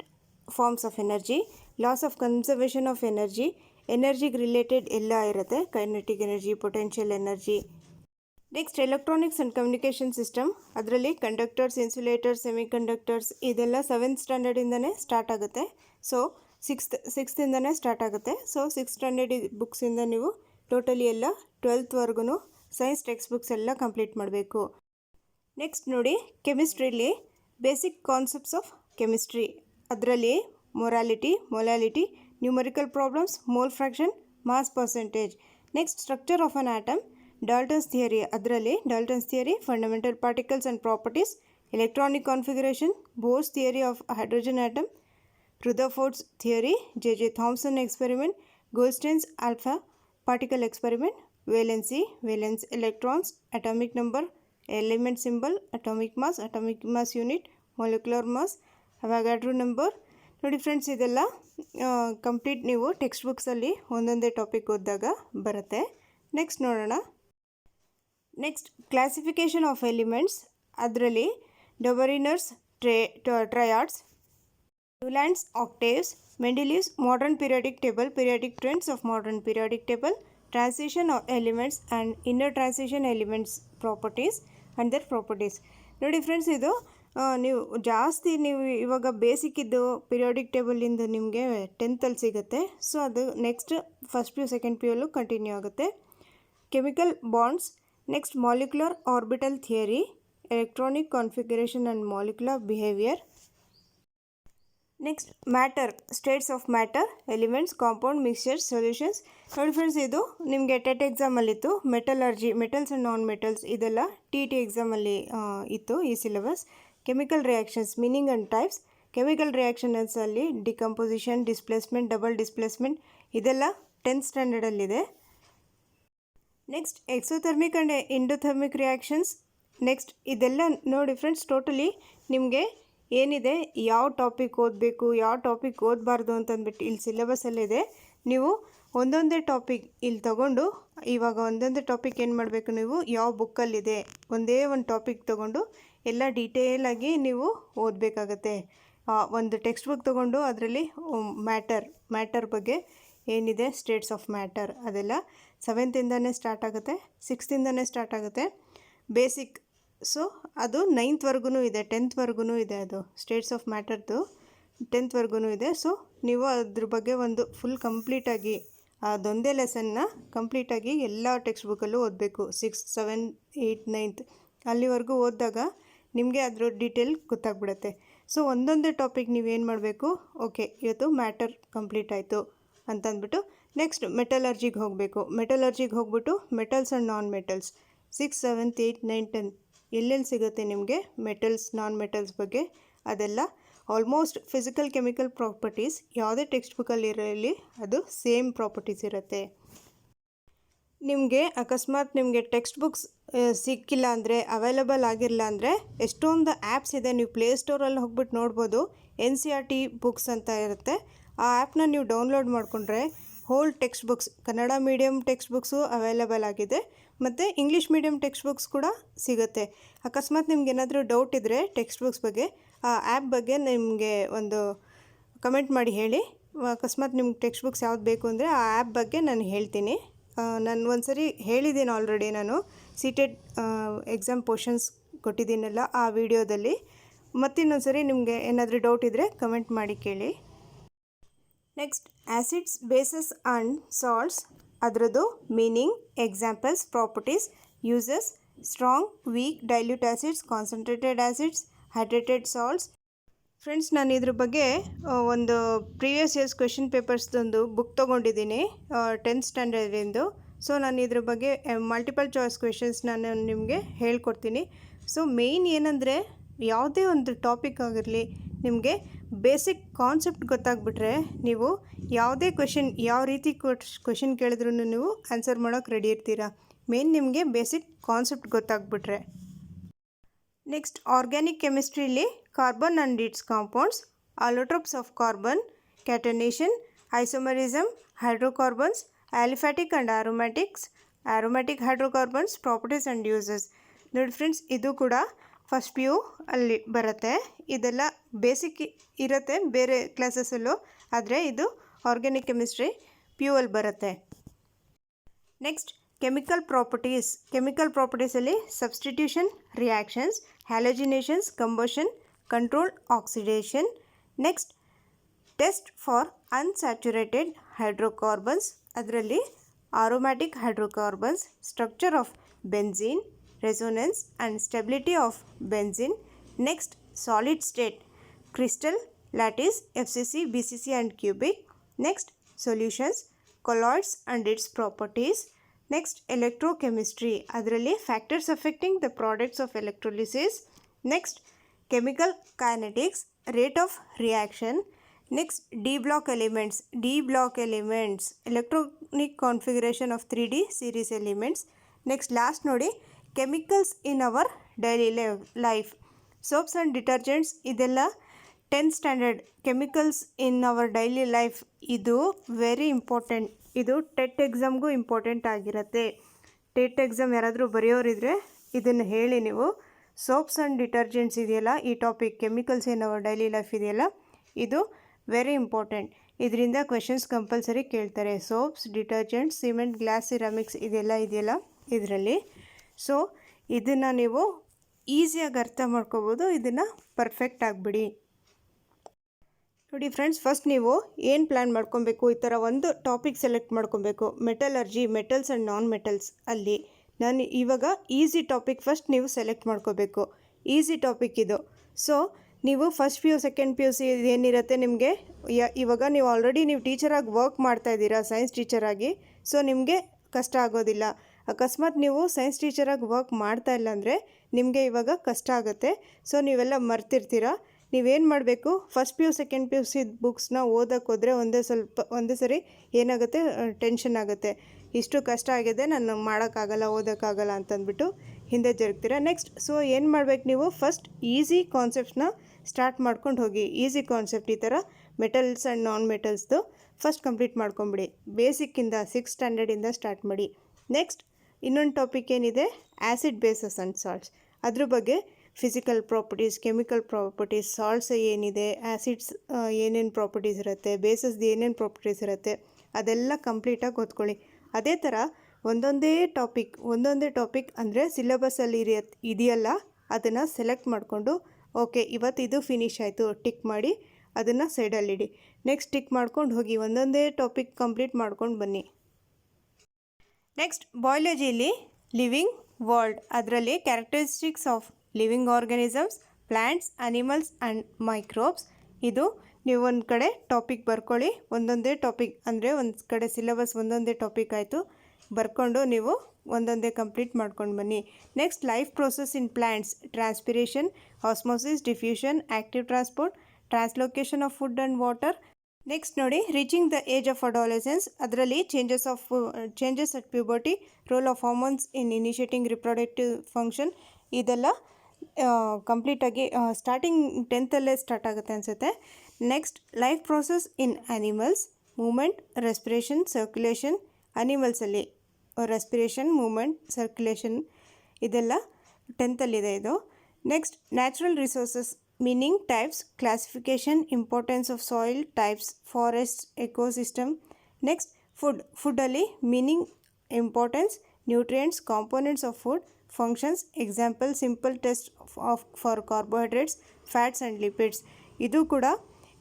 forms of energy, laws of conservation of energy, ಎನರ್ಜಿಗೆ ರಿಲೇಟೆಡ್ ಎಲ್ಲ ಇರುತ್ತೆ. Kinetic energy, potential energy. Next electronics and communication system, ಅದರಲ್ಲಿ ಕಂಡಕ್ಟರ್ಸ್, ಇನ್ಸುಲೇಟರ್ಸ್, ಸೆಮಿಕಂಡಕ್ಟರ್ಸ್ ಇದೆಲ್ಲ 7th ಸ್ಟ್ಯಾಂಡರ್ಡಿಂದನೇ ಸ್ಟಾರ್ಟ್ ಆಗುತ್ತೆ. ಸೊ ಸಿಕ್ಸ್ತಿಂದನೇ ಸ್ಟಾರ್ಟ್ ಆಗುತ್ತೆ. ಸೊ 6th ಸ್ಟ್ಯಾಂಡರ್ಡ್ ಬುಕ್ಸಿಂದ ನೀವು ಟೋಟಲಿ ಎಲ್ಲ 12th ಸೈನ್ಸ್ ಟೆಕ್ಸ್ಟ್ ಬುಕ್ಸ್ ಎಲ್ಲ ಕಂಪ್ಲೀಟ್ ಮಾಡಬೇಕು. ನೆಕ್ಸ್ಟ್ ನೋಡಿ, ಕೆಮಿಸ್ಟ್ರಿಲಿ ಬೇಸಿಕ್ ಕಾನ್ಸೆಪ್ಟ್ಸ್ ಆಫ್ ಕೆಮಿಸ್ಟ್ರಿ, ಅದರಲ್ಲಿ molarity, molality, numerical problems, mole fraction, mass percentage. Next structure of an atom, Dalton's theory, ಅದರಲ್ಲಿ Dalton's theory, fundamental particles and properties, electronic configuration, Bohr's theory of hydrogen atom, Rutherford's theory, J Thomson experiment, Goldstein's alpha particle experiment, valency, valence electrons, atomic number, element symbol, atomic mass unit, molecular mass, Avogadro number. ನೋಡಿ ಫ್ರೆಂಡ್ಸ್, ಇದೆಲ್ಲ ಕಂಪ್ಲೀಟ್ ನೀವು ಟೆಕ್ಸ್ಟ್ ಬುಕ್ಸಲ್ಲಿ ಒಂದೊಂದೇ ಟಾಪಿಕ್ ಓದಿದಾಗ ಬರುತ್ತೆ. ನೆಕ್ಸ್ಟ್ ನೋಡೋಣ. ನೆಕ್ಸ್ಟ್ ಕ್ಲಾಸಿಫಿಕೇಷನ್ ಆಫ್ ಎಲಿಮೆಂಟ್ಸ್, ಅದರಲ್ಲಿ Dobereiner's triads, Newlands octaves, Mendeleev's modern periodic table, periodic trends of modern periodic table, transition of elements and inner transition elements properties and their properties. ನೋಡಿ ಫ್ರೆಂಡ್ಸ್, ಇದು ನೀವು ಜಾಸ್ತಿ ನೀವು ಇವಾಗ ಬೇಸಿಕ್ ಇದ್ದು ಪೀರಿಯಾಡಿಕ್ ಟೇಬಲಿಂದ ನಿಮಗೆ 10th ಸಿಗುತ್ತೆ. ಸೊ ಅದು next first P U second P ಯುಲ್ಲೂ ಕಂಟಿನ್ಯೂ ಆಗುತ್ತೆ. Chemical bonds, next molecular orbital theory, electronic configuration and molecular behaviour. Next matter, states of matter, elements, compound, mixtures, solutions. ನೋಡಿ ಫ್ರೆಂಡ್ಸ್, ಇದು ನಿಮಗೆ ಟೆಟ್ ಎಕ್ಸಾಮಲ್ಲಿತ್ತು. Metallurgy, metals and non metals ಇದೆಲ್ಲ TET ಎಕ್ಸಾಮಲ್ಲಿ ಇತ್ತು ಈ syllabus. Chemical reactions, meaning and types, chemical ರಿಯಾಕ್ಷನ್ಸಲ್ಲಿ ಡಿಕಂಪೋಸಿಷನ್, ಡಿಸ್ಪ್ಲೇಸ್ಮೆಂಟ್, ಡಬಲ್ ಡಿಸ್ಪ್ಲೇಸ್ಮೆಂಟ್ ಇದೆಲ್ಲ 10th ಸ್ಟ್ಯಾಂಡರ್ಡಲ್ಲಿದೆ. Next exothermic and endothermic reactions. Next ಇದೆಲ್ಲ ನೋಡಿ ಫ್ರೆಂಡ್ಸ್, ಟೋಟಲಿ ನಿಮಗೆ ಏನಿದೆ, ಯಾವ ಟಾಪಿಕ್ ಓದಬೇಕು, ಯಾವ ಟಾಪಿಕ್ ಓದಬಾರ್ದು ಅಂತಂದ್ಬಿಟ್ಟು ಇಲ್ಲಿ ಸಿಲೆಬಸ್ಸಲ್ಲಿದೆ. ನೀವು ಒಂದೊಂದೇ ಟಾಪಿಕ್ ಇಲ್ಲಿ ತೊಗೊಂಡು ಇವಾಗ ಒಂದೊಂದೇ ಟಾಪಿಕ್ ಏನು ಮಾಡಬೇಕು, ನೀವು ಯಾವ ಬುಕ್ಕಲ್ಲಿದೆ ಒಂದೇ ಒಂದು ಟಾಪಿಕ್ ತೊಗೊಂಡು ಎಲ್ಲ ಡೀಟೇಲಾಗಿ ನೀವು ಓದಬೇಕಾಗತ್ತೆ. ಒಂದು ಟೆಕ್ಸ್ಟ್ ಬುಕ್ ತೊಗೊಂಡು ಅದರಲ್ಲಿ ಮ್ಯಾಟರ್ ಬಗ್ಗೆ ಏನಿದೆ, ಸ್ಟೇಟ್ಸ್ ಆಫ್ ಮ್ಯಾಟರ್ ಅದೆಲ್ಲ 7th ಸ್ಟಾರ್ಟ್ ಆಗುತ್ತೆ, 6th ಸ್ಟಾರ್ಟ್ ಆಗುತ್ತೆ ಬೇಸಿಕ್. ಸೊ ಅದು 9th ಇದೆ, 10th ಇದೆ. ಅದು ಸ್ಟೇಟ್ಸ್ ಆಫ್ ಮ್ಯಾಟರ್ದು 10th ಇದೆ. ಸೊ ನೀವು ಅದ್ರ ಬಗ್ಗೆ ಒಂದು ಫುಲ್ ಕಂಪ್ಲೀಟಾಗಿ ಅದೊಂದೇ ಲೆಸನ್ನ ಕಂಪ್ಲೀಟಾಗಿ ಎಲ್ಲ ಟೆಕ್ಸ್ಟ್ ಬುಕ್ಕಲ್ಲೂ ಓದಬೇಕು. 6, 7, 8, 9 ಅಲ್ಲಿವರೆಗೂ ಓದಿದಾಗ ನಿಮಗೆ ಅದ್ರ ಡೀಟೇಲ್ ಗೊತ್ತಾಗ್ಬಿಡುತ್ತೆ. ಸೊ ಒಂದೊಂದೇ ಟಾಪಿಕ್ ನೀವೇನು ಮಾಡಬೇಕು, ಓಕೆ ಇವತ್ತು ಮ್ಯಾಟರ್ ಕಂಪ್ಲೀಟ್ ಆಯಿತು ಅಂತಂದ್ಬಿಟ್ಟು ನೆಕ್ಸ್ಟ್ ಮೆಟಲರ್ಜಿಗೆ ಹೋಗಬೇಕು. ಮೆಟಲರ್ಜಿಗೆ ಹೋಗ್ಬಿಟ್ಟು ಮೆಟಲ್ಸ್ ಆ್ಯಂಡ್ ನಾನ್ ಮೆಟಲ್ಸ್ 6, 7, 8, 9, 10 ಎಲ್ಲೆಲ್ಲಿ ಸಿಗುತ್ತೆ ನಿಮಗೆ ಮೆಟಲ್ಸ್ ನಾನ್ ಮೆಟಲ್ಸ್ ಬಗ್ಗೆ ಅದೆಲ್ಲ ಆಲ್ಮೋಸ್ಟ್ ಫಿಸಿಕಲ್ ಕೆಮಿಕಲ್ ಪ್ರಾಪರ್ಟೀಸ್ ಯಾವುದೇ ಟೆಕ್ಸ್ಟ್ ಬುಕ್ಕಲ್ಲಿ ಇರಲಿ ಅದು ಸೇಮ್ ಪ್ರಾಪರ್ಟೀಸ್ ಇರುತ್ತೆ. ನಿಮಗೆ ಅಕಸ್ಮಾತ್ ನಿಮಗೆ ಟೆಕ್ಸ್ಟ್ ಬುಕ್ಸ್ ಸಿಕ್ಕಿಲ್ಲ ಅಂದರೆ ಅವೈಲಬಲ್ ಆಗಿರಲ್ಲ ಅಂದರೆ ಎಷ್ಟೊಂದು ಆ್ಯಪ್ಸ್ ಇದೆ. ನೀವು ಪ್ಲೇಸ್ಟೋರಲ್ಲಿ ಹೋಗ್ಬಿಟ್ಟು ನೋಡ್ಬೋದು. NCERT ಬುಕ್ಸ್ ಅಂತ ಇರುತ್ತೆ. ಆ ಆ್ಯಪ್ನ ನೀವು ಡೌನ್ಲೋಡ್ ಮಾಡಿಕೊಂಡ್ರೆ whole text books Kannada medium text books available ಆಗಿದೆ ಮತ್ತು ಇಂಗ್ಲೀಷ್ ಮೀಡಿಯಮ್ ಟೆಕ್ಸ್ಟ್ ಬುಕ್ಸ್ ಕೂಡ ಸಿಗುತ್ತೆ. ಅಕಸ್ಮಾತ್ ನಿಮ್ಗೆ ಏನಾದರೂ ಡೌಟ್ ಇದ್ದರೆ ಟೆಕ್ಸ್ಟ್ ಬುಕ್ಸ್ ಬಗ್ಗೆ ಆ ಆ್ಯಪ್ ಬಗ್ಗೆ ನಿಮಗೆ ಒಂದು ಕಮೆಂಟ್ ಮಾಡಿ ಹೇಳಿ. ಅಕಸ್ಮಾತ್ ನಿಮ್ಗೆ ಟೆಕ್ಸ್ಟ್ ಬುಕ್ಸ್ ಯಾವ್ದು ಬೇಕು ಅಂದರೆ ಆ ಆ್ಯಪ್ ಬಗ್ಗೆ ನಾನು ಹೇಳ್ತೀನಿ. ನಾನು ಒಂದು ಸರಿ ಹೇಳಿದ್ದೀನಿ ಆಲ್ರೆಡಿ, ನಾನು ಸೀಟೆಡ್ ಎಕ್ಸಾಮ್ ಪೋರ್ಷನ್ಸ್ ಕೊಟ್ಟಿದ್ದೀನಲ್ಲ ಆ ವಿಡಿಯೋದಲ್ಲಿ. ಮತ್ತಿನ್ನೊಂದು ಸರಿ ನಿಮಗೆ ಏನಾದರೂ ಡೌಟ್ ಇದ್ದರೆ ಕಮೆಂಟ್ ಮಾಡಿ ಕೇಳಿ. Next acids, bases and salts, ಅದರದ್ದು meaning, examples, properties, uses, strong, weak, dilute acids, concentrated acids, hydrated salts. Friends, ನಾನು ಇದ್ರ ಬಗ್ಗೆ ಒಂದು ಪ್ರೀವಿಯಸ್ ಇಯರ್ಸ್ ಕ್ವೆಶನ್ ಪೇಪರ್ಸ್ದೊಂದು ಬುಕ್ ತೊಗೊಂಡಿದ್ದೀನಿ 10th ಸ್ಟ್ಯಾಂಡರ್ಡಿಂದು. ಸೊ ನಾನು ಇದ್ರ ಬಗ್ಗೆ ಮಲ್ಟಿಪಲ್ ಚಾಯ್ಸ್ ಕ್ವೆಶನ್ಸ್ ನಾನು ನಿಮಗೆ ಹೇಳ್ಕೊಡ್ತೀನಿ. ಸೊ ಮೇಯ್ನ್ ಏನಂದರೆ ಯಾವುದೇ ಒಂದು ಟಾಪಿಕ್ ಆಗಿರಲಿ ನಿಮಗೆ ಬೇಸಿಕ್ ಕಾನ್ಸೆಪ್ಟ್ ಗೊತ್ತಾಗ್ಬಿಟ್ರೆ ನೀವು ಯಾವುದೇ ಕ್ವೆಶನ್ ಯಾವ ರೀತಿ ಕ್ವೆಶನ್ ಕೇಳಿದ್ರೂ ನೀವು ಆನ್ಸರ್ ಮಾಡೋಕ್ಕೆ ರೆಡಿ ಇರ್ತೀರಾ. ಮೇನ್ ನಿಮಗೆ ಬೇಸಿಕ್ ಕಾನ್ಸೆಪ್ಟ್ ಗೊತ್ತಾಗ್ಬಿಟ್ರೆ. ನೆಕ್ಸ್ಟ್ ಆರ್ಗ್ಯಾನಿಕ್ ಕೆಮಿಸ್ಟ್ರಿಲಿ carbon and its compounds, allotropes of carbon, catenation, isomerism, hydrocarbons, aliphatic and aromatic hydrocarbons, properties and uses. ನೋಡಿ ಫ್ರೆಂಡ್ಸ್, ಇದು ಕೂಡ ಫಸ್ಟ್ PU ಅಲ್ಲಿ ಬರುತ್ತೆ. ಇದೆಲ್ಲ ಬೇಸಿಕ್ ಇರುತ್ತೆ ಬೇರೆ ಕ್ಲಾಸಸಲ್ಲೂ, ಆದರೆ ಇದು ಆರ್ಗ್ಯಾನಿಕ್ ಕೆಮಿಸ್ಟ್ರಿ PU ಅಲ್ಲಿ ಬರುತ್ತೆ. ನೆಕ್ಸ್ಟ್ ಕೆಮಿಕಲ್ ಪ್ರಾಪರ್ಟೀಸಲ್ಲಿ substitution, reactions, halogenations, combustion, control, oxidation. Next test for unsaturated hydrocarbons, ಅದರಲ್ಲಿ aromatic hydrocarbons, structure of benzene, resonance and stability of benzene. Next solid state crystal, lattice, FCC, BCC and cubic. Next solutions, colloids and its properties. Next electrochemistry, ಅದರಲ್ಲಿ factors affecting the products of electrolysis. Next chemical kinetics, rate of reaction. Next D block elements, electronic configuration of 3D series elements. Next last ನೋಡಿ chemicals in our daily life, soaps and detergents, ಇದೆಲ್ಲ 10th standard. Chemicals in our daily life ಇದು ವೆರಿ ಇಂಪಾರ್ಟೆಂಟ್. ಇದು ಟೆಟ್ ಎಕ್ಸಾಮ್ಗೂ ಇಂಪಾರ್ಟೆಂಟ್ ಆಗಿರುತ್ತೆ. ಟೆಟ್ ಎಕ್ಸಾಮ್ ಯಾರಾದರೂ ಬರೆಯೋರಿದ್ರೆ ಇದನ್ನು ಹೇಳಿ ನೀವು. ಸೋಪ್ಸ್ ಆ್ಯಂಡ್ ಡಿಟರ್ಜೆಂಟ್ಸ್ ಇದೆಯಲ್ಲ, ಈ topic chemicals in our daily life ಇದೆಯಲ್ಲ, ಇದು ವೆರಿ ಇಂಪಾರ್ಟೆಂಟ್. ಇದರಿಂದ ಕ್ವೆಶನ್ಸ್ ಕಂಪಲ್ಸರಿ ಕೇಳ್ತಾರೆ. Soaps, detergents, cement, glass, ceramics ಇದೆಯಲ್ಲ ಇದರಲ್ಲಿ. ಸೊ ಇದನ್ನು ನೀವು ಈಸಿಯಾಗಿ ಅರ್ಥ ಮಾಡ್ಕೋಬೋದು. ಇದನ್ನು ಪರ್ಫೆಕ್ಟ್ ಆಗಿಬಿಡಿ. ನೋಡಿ ಫ್ರೆಂಡ್ಸ್, ಫಸ್ಟ್ ನೀವು ಏನು ಪ್ಲ್ಯಾನ್ ಮಾಡ್ಕೊಬೇಕು, ಈ ಥರ ಒಂದು ಟಾಪಿಕ್ ಸೆಲೆಕ್ಟ್ ಮಾಡ್ಕೊಬೇಕು. Metallurgy, metals and non metals ಅಲ್ಲಿ ನಾನು ಇವಾಗ ಈಸಿ ಟಾಪಿಕ್ ಫಸ್ಟ್ ನೀವು ಸೆಲೆಕ್ಟ್ ಮಾಡ್ಕೋಬೇಕು. ಈಸಿ ಟಾಪಿಕ್ ಇದು. ಸೊ ನೀವು ಫಸ್ಟ್ PU ಸೆಕೆಂಡ್ PUC ಏನಿರುತ್ತೆ ನಿಮಗೆ, ಇವಾಗ ನೀವು ಆಲ್ರೆಡಿ ನೀವು ಟೀಚರಾಗಿ ವರ್ಕ್ ಮಾಡ್ತಾಯಿದ್ದೀರಾ, ಸೈನ್ಸ್ ಟೀಚರಾಗಿ. ಸೊ ನಿಮಗೆ ಕಷ್ಟ ಆಗೋದಿಲ್ಲ. ಅಕಸ್ಮಾತ್ ನೀವು ಸೈನ್ಸ್ ಟೀಚರಾಗಿ ವರ್ಕ್ ಮಾಡ್ತಾ ಇಲ್ಲ ಅಂದರೆ ನಿಮಗೆ ಇವಾಗ ಕಷ್ಟ ಆಗುತ್ತೆ. ಸೊ ನೀವೆಲ್ಲ ಮರ್ತಿರ್ತೀರ. ನೀವೇನು ಮಾಡಬೇಕು, ಫಸ್ಟ್ PU ಸೆಕೆಂಡ್ PUC ಬುಕ್ಸ್ನ ಓದೋಕ್ಕೆ ಹೋದರೆ ಒಂದೇ ಸರಿ ಏನಾಗುತ್ತೆ, ಟೆನ್ಷನ್ ಆಗುತ್ತೆ. ಇಷ್ಟು ಕಷ್ಟ ಆಗಿದೆ, ನಾನು ಮಾಡೋಕ್ಕಾಗಲ್ಲ, ಓದೋಕ್ಕಾಗಲ್ಲ ಅಂತಂದ್ಬಿಟ್ಟು ಹಿಂದೆ ಜರುಗ್ತೀರ. ನೆಕ್ಸ್ಟ್ ಸೊ ಏನು ಮಾಡಬೇಕು, ನೀವು ಫಸ್ಟ್ ಈಸಿ ಕಾನ್ಸೆಪ್ಟ್ಸ್ನ ಸ್ಟಾರ್ಟ್ ಮಾಡ್ಕೊಂಡು ಹೋಗಿ. ಈಸಿ ಕಾನ್ಸೆಪ್ಟ್ ಈ ಥರ ಮೆಟಲ್ಸ್ ಆ್ಯಂಡ್ ನಾನ್ ಮೆಟಲ್ಸ್ದು ಫಸ್ಟ್ ಕಂಪ್ಲೀಟ್ ಮಾಡ್ಕೊಂಬಿಡಿ. ಬೇಸಿಕ್ಕಿಂದ 6th ಸ್ಟ್ಯಾಂಡರ್ಡಿಂದ ಸ್ಟಾರ್ಟ್ ಮಾಡಿ. ನೆಕ್ಸ್ಟ್ ಇನ್ನೊಂದು ಟಾಪಿಕ್ ಏನಿದೆ, ಆ್ಯಸಿಡ್, ಬೇಸಸ್ ಆ್ಯಂಡ್ ಸಾಲ್ಟ್ಸ್. ಅದ್ರ ಬಗ್ಗೆ physical properties, chemical properties, salts ಏನಿದೆ, ಆ್ಯಸಿಡ್ಸ್ ಏನೇನು ಪ್ರಾಪರ್ಟೀಸ್ ಇರುತ್ತೆ, ಬೇಸಸ್ದು ಏನೇನು ಪ್ರಾಪರ್ಟೀಸ್ ಇರುತ್ತೆ, ಅದೆಲ್ಲ ಕಂಪ್ಲೀಟಾಗಿ ಓದ್ಕೊಳ್ಳಿ. ಅದೇ ಥರ ಒಂದೊಂದೇ ಟಾಪಿಕ್ ಅಂದರೆ ಸಿಲೆಬಸ್ಸಲ್ಲಿ ಇದೆಯಲ್ಲ ಅದನ್ನು ಸೆಲೆಕ್ಟ್ ಮಾಡಿಕೊಂಡು ಓಕೆ ಇವತ್ತು ಇದು ಫಿನಿಶ್ ಆಯಿತು ಟಿಕ್ ಮಾಡಿ, ಅದನ್ನು ಸೈಡಲ್ಲಿಡಿ. ನೆಕ್ಸ್ಟ್ ಟಿಕ್ ಮಾಡ್ಕೊಂಡು ಹೋಗಿ, ಒಂದೊಂದೇ ಟಾಪಿಕ್ ಕಂಪ್ಲೀಟ್ ಮಾಡ್ಕೊಂಡು ಬನ್ನಿ. ನೆಕ್ಸ್ಟ್ ಬಯಾಲಜಿಲಿ ಲಿವಿಂಗ್ ವರ್ಲ್ಡ್, ಅದರಲ್ಲಿ characteristics of living organisms, plants, animals and microbes. ಇದು ನೀವು ಒಂದು ಕಡೆ ಟಾಪಿಕ್ ಬರ್ಕೊಳ್ಳಿ, ಒಂದೊಂದೇ ಟಾಪಿಕ್ ಅಂದರೆ ಒಂದು ಕಡೆ ಸಿಲೆಬಸ್ ಒಂದೊಂದೇ ಟಾಪಿಕ್ ಆಯಿತು, ಬರ್ಕೊಂಡು ನೀವು ಒಂದೊಂದೇ ಕಂಪ್ಲೀಟ್ ಮಾಡ್ಕೊಂಡು ಬನ್ನಿ. Next life process in plants, transpiration, osmosis, diffusion, active transport, translocation of food and water. Next ನೋಡಿ reaching the age of adolescence, ಅದರಲ್ಲಿ changes at puberty, role of hormones in initiating reproductive function. ಇದೆಲ್ಲ ಕಂಪ್ಲೀಟಾಗಿ ಸ್ಟಾರ್ಟಿಂಗ್ 10th ಸ್ಟಾರ್ಟ್ ಆಗುತ್ತೆ ಅನಿಸುತ್ತೆ. Next life process in animals, movement, respiration, circulation. ಅನಿಮಲ್ಸಲ್ಲಿ ರೆಸ್ಪಿರೇಷನ್, ಮೂಮೆಂಟ್, ಸರ್ಕ್ಯುಲೇಷನ್ ಇದೆಲ್ಲ 10th ಇದು. Next natural resources, meaning, types, classification, importance of soil, types, forest, ecosystem. Next ಫುಡ್ಡಲ್ಲಿ meaning, importance, nutrients, components of food, functions, example, simple test for carbohydrates, fats and lipids. ಇದು ಕೂಡ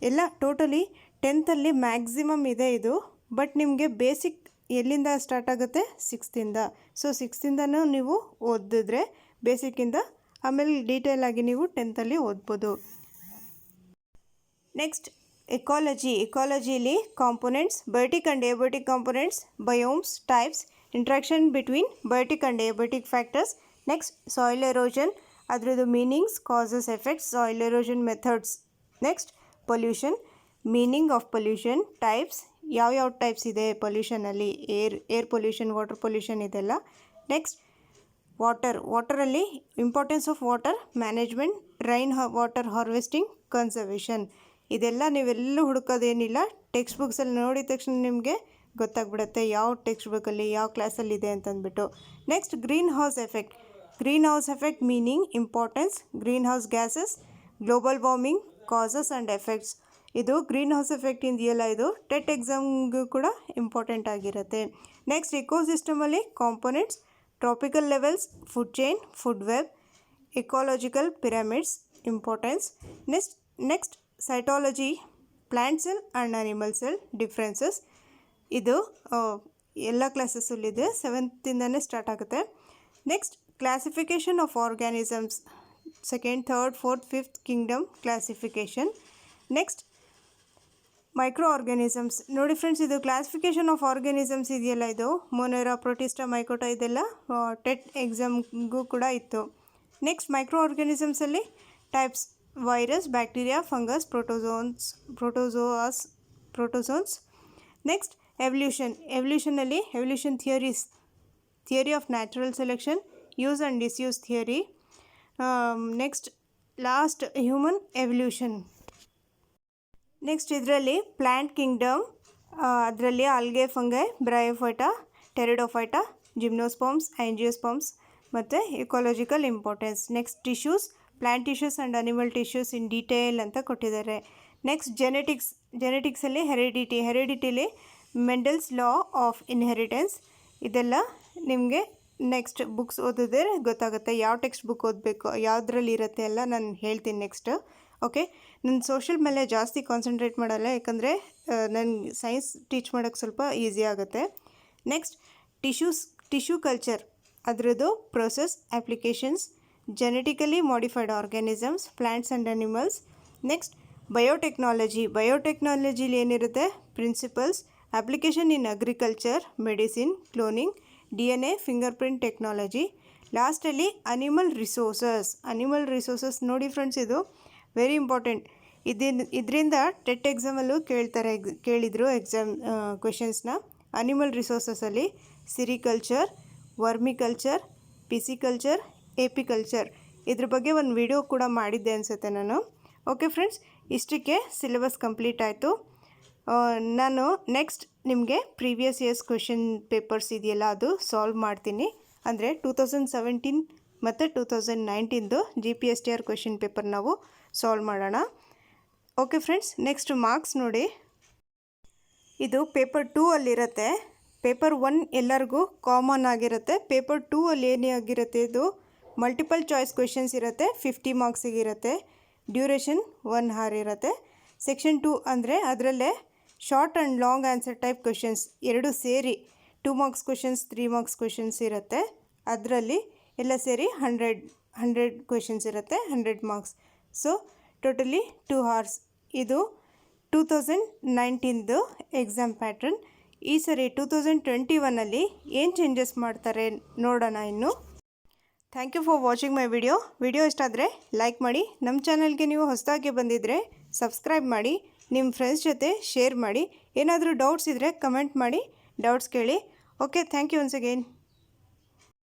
ಎಲ್ಲ ಟೋಟಲಿ 10th ಮ್ಯಾಕ್ಸಿಮಮ್ ಇದೆ ಇದು. ಬಟ್ ನಿಮಗೆ ಬೇಸಿಕ್ ಎಲ್ಲಿಂದ ಸ್ಟಾರ್ಟ್ ಆಗುತ್ತೆ? 6th. ಸೊ 6th ನೀವು ಓದಿದ್ರೆ ಬೇಸಿಕ್ಕಿಂದ ಆಮೇಲೆ ಡೀಟೇಲ್ ಆಗಿ ನೀವು 10th ಓದ್ಬೋದು. ನೆಕ್ಸ್ಟ್ ಎಕಾಲಜಿಲಿ components, biotic and abiotic components, biomes, types, interaction between biotic and abiotic factors. Next soil erosion, ಅದರದ್ದು meanings, causes, effects, soil erosion methods. Next pollution, meaning of pollution, types, ಯಾವ ಟೈಪ್ಸ್ ಇದೆ ಪೊಲ್ಯೂಷನಲ್ಲಿ, ಏರ್ ಪೊಲ್ಯೂಷನ್, ವಾಟರ್ ಪೊಲ್ಯೂಷನ್ ಇದೆಲ್ಲ. ನೆಕ್ಸ್ಟ್ ವಾಟರಲ್ಲಿ importance of water management, rain water harvesting, conservation. ಇದೆಲ್ಲ ನೀವೆಲ್ಲೂ ಹುಡುಕೋದೇನಿಲ್ಲ, ಟೆಕ್ಸ್ಟ್ ಬುಕ್ಸಲ್ಲಿ ನೋಡಿದ ತಕ್ಷಣ ನಿಮಗೆ ಗೊತ್ತಾಗ್ಬಿಡುತ್ತೆ ಯಾವ ಟೆಕ್ಸ್ಟ್ ಬುಕ್ಕಲ್ಲಿ ಯಾವ ಕ್ಲಾಸಲ್ಲಿದೆ ಅಂತಂದ್ಬಿಟ್ಟು. Next greenhouse effect, meaning, importance, greenhouse gases, global warming, causes and effects. ಇದು ಗ್ರೀನ್ ಹೌಸ್ ಎಫೆಕ್ಟ್ ಇದೆಯಲ್ಲ, ಇದು ಟೆಟ್ ಎಕ್ಸಾಮ್ಗೂ ಕೂಡ ಇಂಪಾರ್ಟೆಂಟ್ ಆಗಿರುತ್ತೆ. ನೆಕ್ಸ್ಟ್ ಇಕೋಸಿಸ್ಟಮಲ್ಲಿ components, tropical levels, food chain, food web, ecological pyramids, importance. Next cytology, plant cell and animal cell differences. ಇದು ಎಲ್ಲ ಕ್ಲಾಸಸ್ಸಲ್ಲಿದೆ, 7th ಸ್ಟಾರ್ಟ್ ಆಗುತ್ತೆ. Next classification of organisms, 2nd, 3rd, 4th, 5th kingdom classification. Next microorganisms ನೋಡಿ ಫ್ರೆಂಡ್ಸ್, ಇದು ಕ್ಲಾಸಿಫಿಕೇಷನ್ ಆಫ್ ಆರ್ಗ್ಯಾನಿಸಮ್ಸ್ ಇದೆಯಲ್ಲ, ಇದು ಮೊನೆರಾ, ಪ್ರೋಟಿಸ್ಟಾ, ಮೈಕೋಟಾ ಇದೆಲ್ಲ ಟೆಟ್ ಎಕ್ಸಾಮ್ಗೂ ಕೂಡ ಇತ್ತು. ನೆಕ್ಸ್ಟ್ ಮೈಕ್ರೋ ಆರ್ಗ್ಯಾನಿಸಮ್ಸಲ್ಲಿ types, virus, bacteria, fungus, protozoans. Next ಎವಲ್ಯೂಷನಲ್ಲಿ evolution theory of natural selection, use and disuse theory. Next last human evolution. Next ಇದರಲ್ಲಿ ಪ್ಲ್ಯಾಂಟ್ ಕಿಂಗ್ಡಮ್, ಅದರಲ್ಲಿ algae, fungi, bryophyta, pteridophyta, gymnosperms, angiosperms ಮತ್ತು ecological importance. Next tissues, plant tissues and animal tissues in detail ಅಂತ ಕೊಟ್ಟಿದ್ದಾರೆ. ನೆಕ್ಸ್ಟ್ ಜೆನೆಟಿಕ್ಸಲ್ಲಿ ಹೆರಿಡಿಟಿಲಿ ಮೆಂಡಲ್ಸ್ ಲಾ ಆಫ್ ಇನ್ಹೆರಿಟೆನ್ಸ್. ಇದೆಲ್ಲ ನಿಮಗೆ ನೆಕ್ಸ್ಟ್ ಬುಕ್ಸ್ ಓದಿದ್ರೆ ಗೊತ್ತಾಗುತ್ತೆ, ಯಾವ ಟೆಕ್ಸ್ಟ್ ಬುಕ್ ಓದಬೇಕು, ಯಾವುದ್ರಲ್ಲಿ ಇರುತ್ತೆ ಎಲ್ಲ ನಾನು ಹೇಳ್ತೀನಿ ನೆಕ್ಸ್ಟ್. ಓಕೆ, ನಾನು ಸೋಷಲ್ ಮೇಲೆ ಜಾಸ್ತಿ ಕಾನ್ಸಂಟ್ರೇಟ್ ಮಾಡಲ್ಲ, ಯಾಕಂದರೆ ನನಗೆ ಸೈನ್ಸ್ ಟೀಚ್ ಮಾಡೋಕ್ಕೆ ಸ್ವಲ್ಪ ಈಸಿ ಆಗುತ್ತೆ. ನೆಕ್ಸ್ಟ್ ಟಿಶ್ಯೂ ಕಲ್ಚರ್, ಅದರದ್ದು process, applications, genetically modified organisms, plants and animals. Next ಬಯೋಟೆಕ್ನಾಲಜಿಲಿ ಏನಿರುತ್ತೆ, principles, application in agriculture, medicine, cloning, DNA, fingerprint technology. ಲಾಸ್ಟಲ್ಲಿ ಅನಿಮಲ್ ರಿಸೋರ್ಸಸ್ ನೋಡಿ ಫ್ರೆಂಡ್ಸ್, ಇದು ವೆರಿ ಇಂಪಾರ್ಟೆಂಟ್. ಇದರಿಂದ ಟೆಟ್ ಎಕ್ಸಾಮಲ್ಲೂ ಕೇಳಿದರು ಎಕ್ಸಾಮ್ ಕ್ವೆಶನ್ಸ್ನ. ಅನಿಮಲ್ ರಿಸೋರ್ಸಸಲ್ಲಿ ಸಿರಿಕಲ್ಚರ್, ವರ್ಮಿಕಲ್ಚರ್, ಪಿಸಿಕಲ್ಚರ್, ಎಪಿಕಲ್ಚರ್, ಇದ್ರ ಬಗ್ಗೆ ಒಂದು ವಿಡಿಯೋ ಕೂಡ ಮಾಡಿದ್ದೆ ಅನಿಸುತ್ತೆ ನಾನು. ಓಕೆ ಫ್ರೆಂಡ್ಸ್, ಇಷ್ಟಕ್ಕೆ ಸಿಲೆಬಸ್ ಕಂಪ್ಲೀಟ್ ಆಯಿತು. ನಾನು ನೆಕ್ಸ್ಟ್ ನಿಮಗೆ ಪ್ರೀವಿಯಸ್ ಇಯರ್ಸ್ ಕ್ವೆಶನ್ ಪೇಪರ್ಸ್ ಇದೆಯಲ್ಲ ಅದು ಸಾಲ್ವ್ ಮಾಡ್ತೀನಿ. ಅಂದರೆ 2017 ಮತ್ತು 2019 GPSTR ಕ್ವೆಶನ್ ಪೇಪರ್ ನಾವು ಸಾಲ್ವ್ ಮಾಡೋಣ. ಓಕೆ ಫ್ರೆಂಡ್ಸ್, ನೆಕ್ಸ್ಟ್ ಮಾರ್ಕ್ಸ್ ನೋಡಿ, ಇದು ಪೇಪರ್ 2 ಅಲ್ಲಿರುತ್ತೆ. ಪೇಪರ್ 1 ಎಲ್ಲರಿಗೂ ಕಾಮನ್ ಆಗಿರುತ್ತೆ. ಪೇಪರ್ 2 ಅಲ್ಲಿ ಏನಾಗಿರುತ್ತೆ, ಇದು ಮಲ್ಟಿಪಲ್ ಚಾಯ್ಸ್ ಕ್ವೆಶನ್ಸ್ ಇರುತ್ತೆ, 50 ಮಾರ್ಕ್ಸಿಗೆ ಇರುತ್ತೆ. ಡ್ಯೂರೇಷನ್ 1 hour ಇರುತ್ತೆ. ಸೆಕ್ಷನ್ 2 ಅಂದರೆ ಅದರಲ್ಲೇ short and long answer type questions ಎರಡು ಸೇರಿ 2 ಮಾರ್ಕ್ಸ್ ಕ್ವೆಶನ್ಸ್ 3 ಮಾರ್ಕ್ಸ್ ಕ್ವೆಶನ್ಸ್ ಇರುತ್ತೆ. ಅದರಲ್ಲಿ ಎಲ್ಲ ಸೇರಿ 100 ಕ್ವೆಶನ್ಸ್ ಇರುತ್ತೆ, 100 ಮಾರ್ಕ್ಸ್. So totally 2 hours. ಇದು 2019ದು ಎಕ್ಸಾಮ್ ಪ್ಯಾಟ್ರನ್. ಈ ಸರಿ 2021ಅಲ್ಲಿ ಏನು ಚೇಂಜಸ್ ಮಾಡ್ತಾರೆ ನೋಡೋಣ ಇನ್ನು. Thank you for watching my video ಇಷ್ಟ ಆದರೆ ಲೈಕ್ ಮಾಡಿ. ನಮ್ಮ ಚಾನಲ್ಗೆ ನೀವು ಹೊಸದಾಗಿ ಬಂದಿದ್ದರೆ ಸಬ್ಸ್ಕ್ರೈಬ್ ಮಾಡಿ, ನಿಮ್ಮ ಫ್ರೆಂಡ್ಸ್ ಜೊತೆ ಶೇರ್ ಮಾಡಿ. ಏನಾದರೂ ಡೌಟ್ಸ್ ಇದ್ದರೆ ಕಮೆಂಟ್ ಮಾಡಿ, ಡೌಟ್ಸ್ ಕೇಳಿ. Okay, thank you once again.